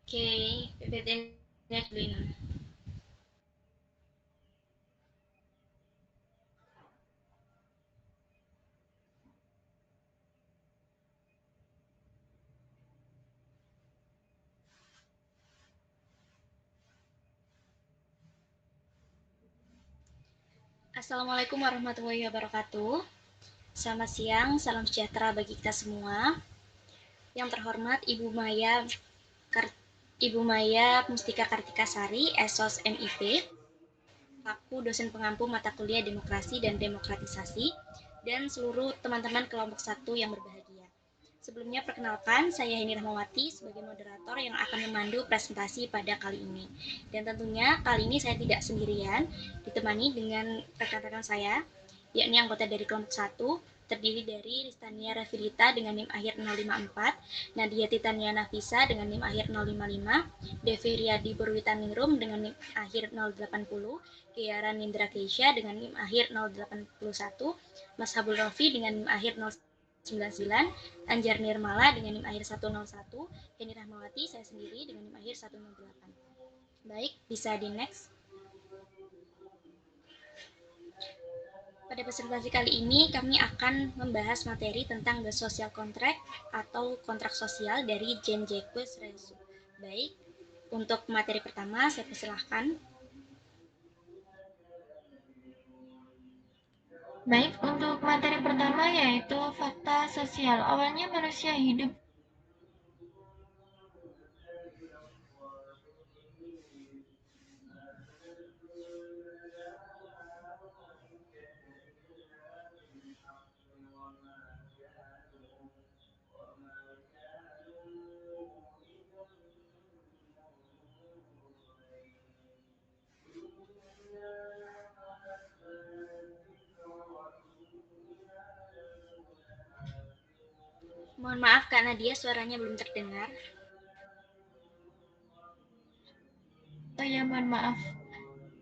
Oke, PPT-nya dulu ini. Assalamualaikum warahmatullahi wabarakatuh. Selamat siang, salam sejahtera bagi kita semua. Yang terhormat Ibu Maya Mustika Kartikasari, Esos MIP, aku dosen pengampu mata kuliah Demokrasi dan Demokratisasi, dan seluruh teman-teman kelompok 1 yang berbahagia. Sebelumnya perkenalkan, saya Heni Rahmawati sebagai moderator yang akan memandu presentasi pada kali ini. Dan tentunya kali ini saya tidak sendirian, ditemani dengan rekan-rekan saya, yakni anggota dari kelompok 1, terdiri dari Ristania Rafilita dengan NIM akhir 054, Nadia Titania Nafisa dengan NIM akhir 055, Devi Riyadi Purwitaningrum dengan NIM akhir 080, Kiara Nindra Keisha dengan NIM akhir 081, Mas Habul Rofi dengan NIM akhir 099, Anjar Nirmala dengan NIM akhir 101, Heni Rahmawati, saya sendiri dengan NIM akhir 108. Baik, bisa di next. Pada presentasi kali ini kami akan membahas materi tentang the social contract atau kontrak sosial dari Jean-Jacques Rousseau. Baik, untuk materi pertama saya persilahkan. Baik, untuk materi pertama yaitu fakta sosial. Awalnya manusia hidup Mohon maaf Kak Nadia, suaranya belum terdengar. Oh ya, mohon maaf.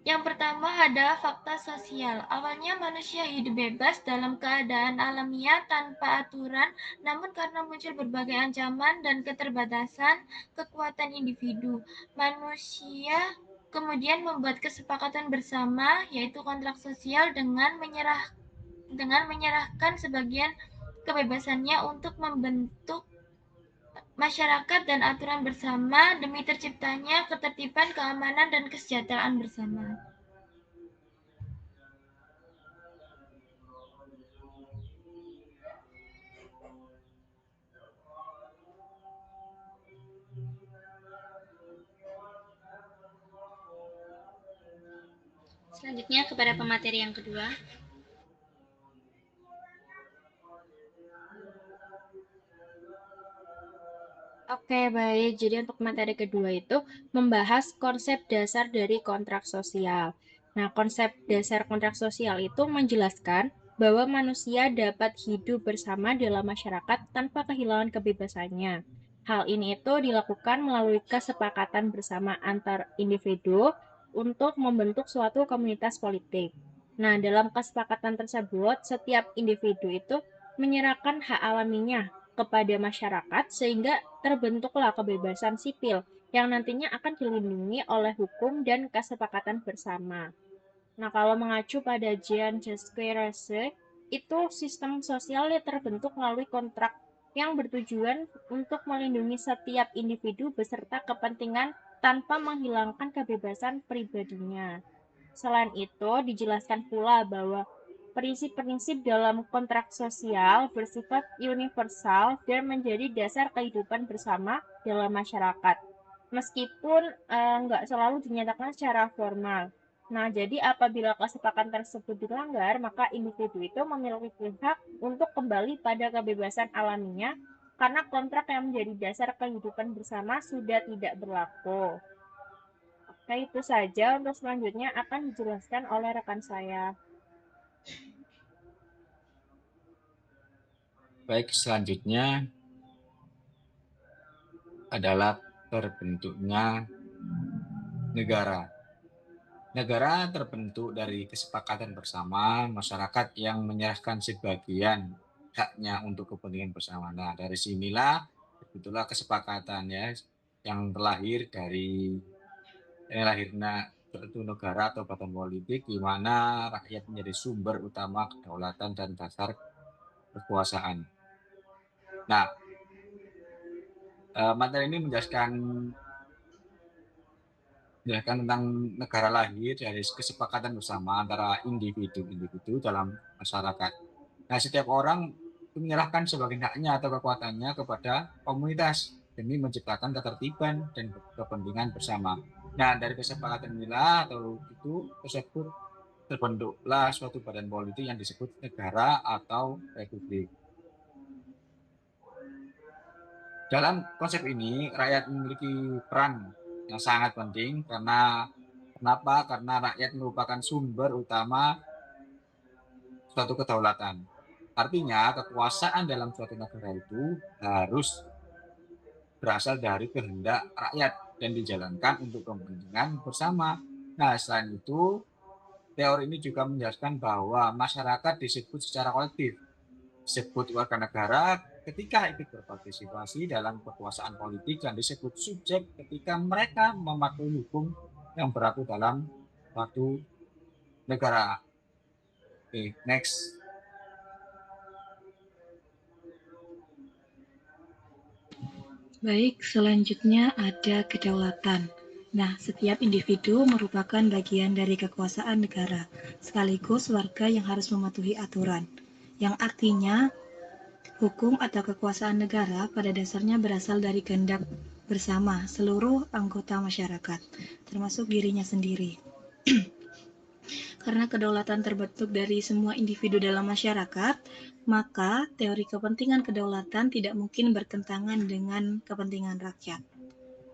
Yang pertama adalah fakta sosial. Awalnya manusia hidup bebas dalam keadaan alamiah tanpa aturan, namun karena muncul berbagai ancaman dan keterbatasan kekuatan individu, manusia kemudian membuat kesepakatan bersama, yaitu kontrak sosial dengan menyerahkan sebagian kebebasannya untuk membentuk masyarakat dan aturan bersama demi terciptanya ketertiban, keamanan, dan kesejahteraan bersama. Selanjutnya kepada pemateri yang kedua. Oke, baik. Jadi untuk materi kedua itu membahas konsep dasar dari kontrak sosial. Nah, konsep dasar kontrak sosial itu menjelaskan bahwa manusia dapat hidup bersama dalam masyarakat tanpa kehilangan kebebasannya. Hal ini itu dilakukan melalui kesepakatan bersama antar individu untuk membentuk suatu komunitas politik. Nah, dalam kesepakatan tersebut, setiap individu itu menyerahkan hak alaminya kepada masyarakat sehingga terbentuklah kebebasan sipil yang nantinya akan dilindungi oleh hukum dan kesepakatan bersama. Nah, kalau mengacu pada Jean-Jacques Rousseau, itu sistem sosial yang terbentuk melalui kontrak yang bertujuan untuk melindungi setiap individu beserta kepentingan tanpa menghilangkan kebebasan pribadinya. Selain itu, dijelaskan pula bahwa prinsip-prinsip dalam kontrak sosial bersifat universal dan menjadi dasar kehidupan bersama dalam masyarakat. Meskipun nggak selalu dinyatakan secara formal. Nah, jadi apabila kesepakatan tersebut dilanggar, maka individu itu memiliki hak untuk kembali pada kebebasan alaminya karena kontrak yang menjadi dasar kehidupan bersama sudah tidak berlaku. Oke, itu saja. Untuk selanjutnya akan dijelaskan oleh rekan saya. Baik, selanjutnya adalah terbentuknya negara. Negara terbentuk dari kesepakatan bersama masyarakat yang menyerahkan sebagian haknya untuk kepentingan bersama. Nah, dari sinilah sebetulnya kesepakatan ya. yang terlahir dari lahirnya suatu negara atau badan politik di mana rakyat menjadi sumber utama kedaulatan dan dasar kekuasaan. Nah, materi ini menjelaskan tentang negara lahir dari kesepakatan bersama antara individu-individu dalam masyarakat. Nah, setiap orang menyerahkan sebagian haknya atau kekuatannya kepada komunitas demi menciptakan ketertiban dan kepentingan bersama. Nah, dari kesepakatan inilah atau itu tersebut terbentuklah suatu badan politik yang disebut negara atau republik. Dalam konsep ini, rakyat memiliki peran yang sangat penting karena kenapa? Karena rakyat merupakan sumber utama suatu kedaulatan. Artinya, kekuasaan dalam suatu negara itu harus berasal dari kehendak rakyat dan dijalankan untuk kepentingan bersama. Nah, selain itu, teori ini juga menjelaskan bahwa masyarakat disebut secara kolektif, disebut warga negara ketika ikut berpartisipasi dalam kekuasaan politik dan disebut subjek ketika mereka mematuhi hukum yang berlaku dalam suatu negara. Oke, next. Baik, selanjutnya ada kedaulatan. Nah, setiap individu merupakan bagian dari kekuasaan negara, sekaligus warga yang harus mematuhi aturan, yang artinya hukum atau kekuasaan negara pada dasarnya berasal dari kehendak bersama seluruh anggota masyarakat, termasuk dirinya sendiri. Karena kedaulatan terbentuk dari semua individu dalam masyarakat, maka teori kepentingan kedaulatan tidak mungkin bertentangan dengan kepentingan rakyat.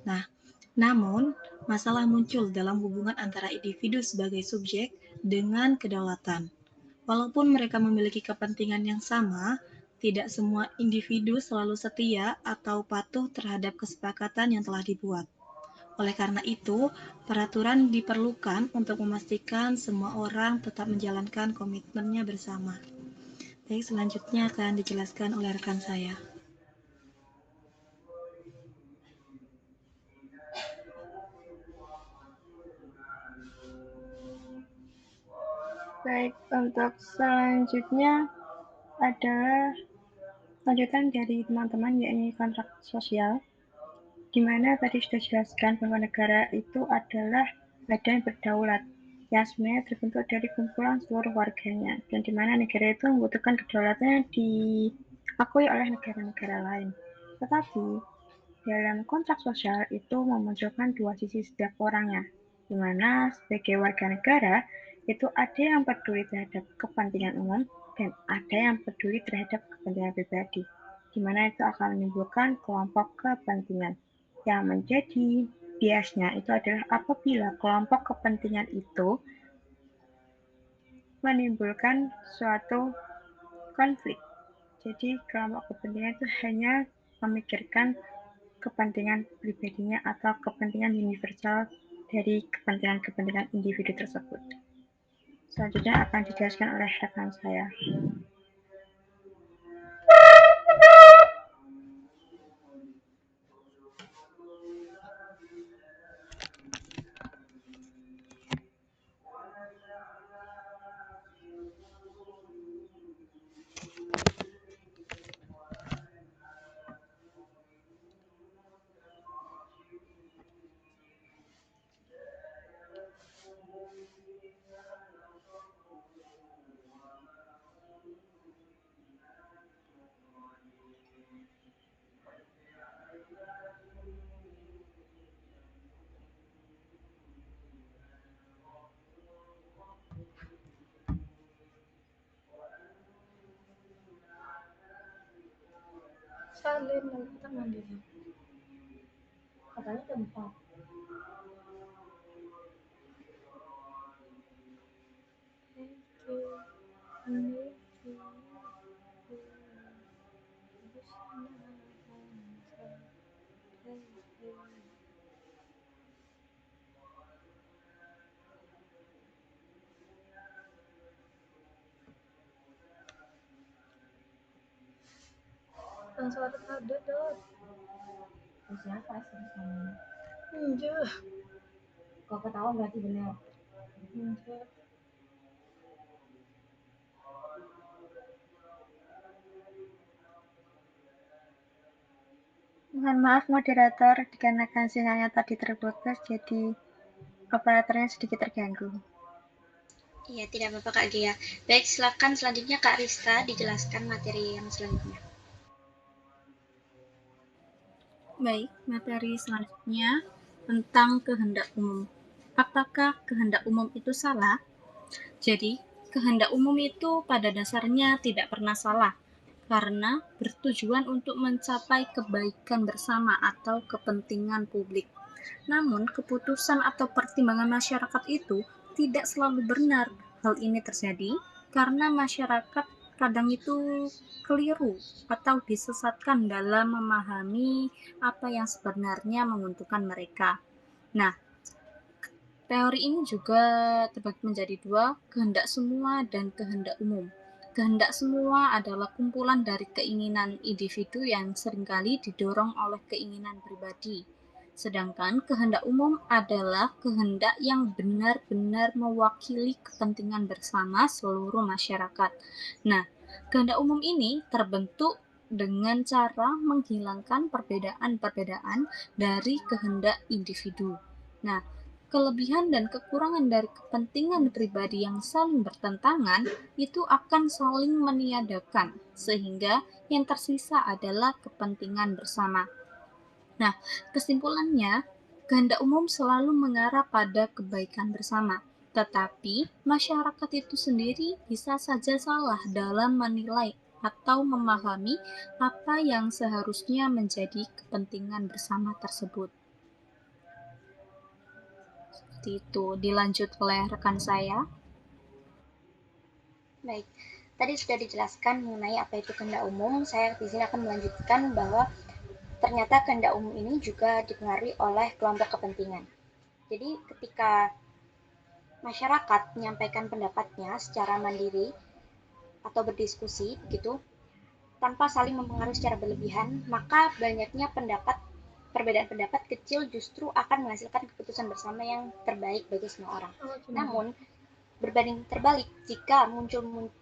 Nah, namun masalah muncul dalam hubungan antara individu sebagai subjek dengan kedaulatan. Walaupun mereka memiliki kepentingan yang sama, tidak semua individu selalu setia atau patuh terhadap kesepakatan yang telah dibuat. Oleh karena itu, peraturan diperlukan untuk memastikan semua orang tetap menjalankan komitmennya bersama. Baik, selanjutnya akan dijelaskan oleh rekan saya. Baik, untuk selanjutnya adalah lanjutan dari teman-teman, yakni kontrak sosial, di mana tadi sudah dijelaskan bahwa negara itu adalah badan berdaulat yang sebenarnya terbentuk dari kumpulan seluruh warganya, dan di mana negara itu membutuhkan kedaulatannya diakui oleh negara-negara lain. Tetapi dalam kontrak sosial itu memunculkan dua sisi setiap orangnya, di mana sebagai warga negara itu ada yang peduli terhadap kepentingan umum dan ada yang peduli terhadap kepentingan pribadi, di mana itu akan menimbulkan kelompok kepentingan. Yang menjadi biasnya itu adalah apabila kelompok kepentingan itu menimbulkan suatu konflik. Jadi kelompok kepentingan itu hanya memikirkan kepentingan pribadinya atau kepentingan universal dari kepentingan-kepentingan individu tersebut. Selanjutnya akan dijelaskan oleh rekan saya. Salin kita mandiri. Katanya tempat. Suara ada dot. siapa namanya? Enggak. Kau ketawa berarti benar. Enggak. Mohon maaf moderator, dikarenakan sinyalnya tadi terputus, jadi operatornya sedikit terganggu. Iya, tidak apa-apa Kak Gia. Baik, silakan selanjutnya Kak Rista dijelaskan materi yang selanjutnya. Baik, materi selanjutnya tentang kehendak umum. Apakah kehendak umum itu salah? Jadi, kehendak umum itu pada dasarnya tidak pernah salah, karena bertujuan untuk mencapai kebaikan bersama atau kepentingan publik. Namun, keputusan atau pertimbangan masyarakat itu tidak selalu benar. Hal ini terjadi karena masyarakat kadang itu keliru atau disesatkan dalam memahami apa yang sebenarnya menguntungkan mereka. Nah, teori ini juga terbagi menjadi dua, kehendak semua dan kehendak umum. Kehendak semua adalah kumpulan dari keinginan individu yang seringkali didorong oleh keinginan pribadi. Sedangkan kehendak umum adalah kehendak yang benar-benar mewakili kepentingan bersama seluruh masyarakat. Nah, kehendak umum ini terbentuk dengan cara menghilangkan perbedaan-perbedaan dari kehendak individu. Nah, kelebihan dan kekurangan dari kepentingan pribadi yang saling bertentangan itu akan saling meniadakan, sehingga yang tersisa adalah kepentingan bersama. Nah, kesimpulannya, kehendak umum selalu mengarah pada kebaikan bersama, tetapi masyarakat itu sendiri bisa saja salah dalam menilai atau memahami apa yang seharusnya menjadi kepentingan bersama tersebut. Seperti itu, dilanjut oleh rekan saya. Baik, tadi sudah dijelaskan mengenai apa itu kehendak umum. Saya di sini akan melanjutkan bahwa ternyata kehendak umum ini juga dipengaruhi oleh kelompok kepentingan. Jadi ketika masyarakat menyampaikan pendapatnya secara mandiri atau berdiskusi begitu tanpa saling mempengaruhi secara berlebihan, maka banyaknya perbedaan pendapat kecil justru akan menghasilkan keputusan bersama yang terbaik bagi semua orang. Namun berbanding terbalik jika muncul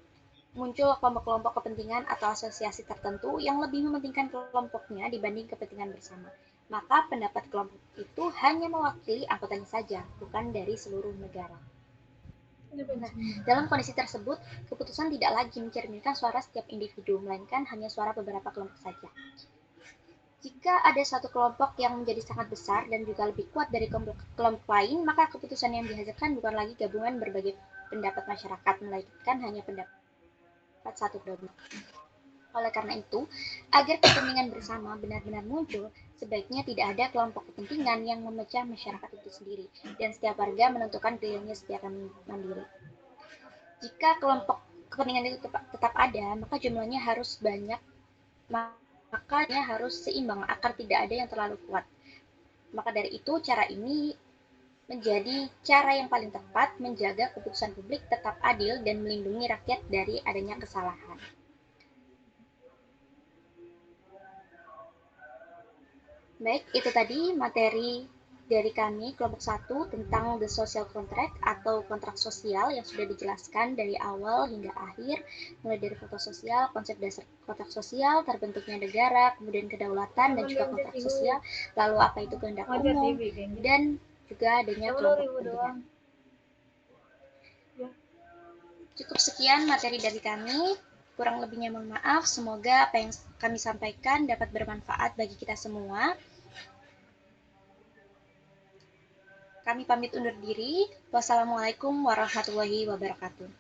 kelompok-kelompok kepentingan atau asosiasi tertentu yang lebih mementingkan kelompoknya dibanding kepentingan bersama. Maka pendapat kelompok itu hanya mewakili anggotanya saja, bukan dari seluruh negara. Nah, dalam kondisi tersebut, keputusan tidak lagi mencerminkan suara setiap individu, melainkan hanya suara beberapa kelompok saja. Jika ada satu kelompok yang menjadi sangat besar dan juga lebih kuat dari kelompok lain, maka keputusan yang dihasilkan bukan lagi gabungan berbagai pendapat masyarakat, melainkan hanya pendapat satu kelompok. Oleh karena itu, agar kepentingan bersama benar-benar muncul, sebaiknya tidak ada kelompok kepentingan yang memecah masyarakat itu sendiri, dan setiap warga menentukan pilihannya secara mandiri. Jika kelompok kepentingan itu tetap ada, maka jumlahnya harus banyak, makanya harus seimbang agar tidak ada yang terlalu kuat. Maka dari itu, cara ini menjadi cara yang paling tepat menjaga keputusan publik tetap adil dan melindungi rakyat dari adanya kesalahan. Baik, itu tadi materi dari kami kelompok 1 tentang the social contract atau kontrak sosial yang sudah dijelaskan dari awal hingga akhir, mulai dari foto sosial, konsep dasar kontrak sosial, terbentuknya negara, kemudian kedaulatan dan juga kontrak sosial, lalu apa itu kehendak umum, dan juga adanya kelompok kepentingan. Cukup sekian materi dari kami. Kurang lebihnya mohon maaf. Semoga apa yang kami sampaikan dapat bermanfaat bagi kita semua. Kami pamit undur diri. Wassalamualaikum warahmatullahi wabarakatuh.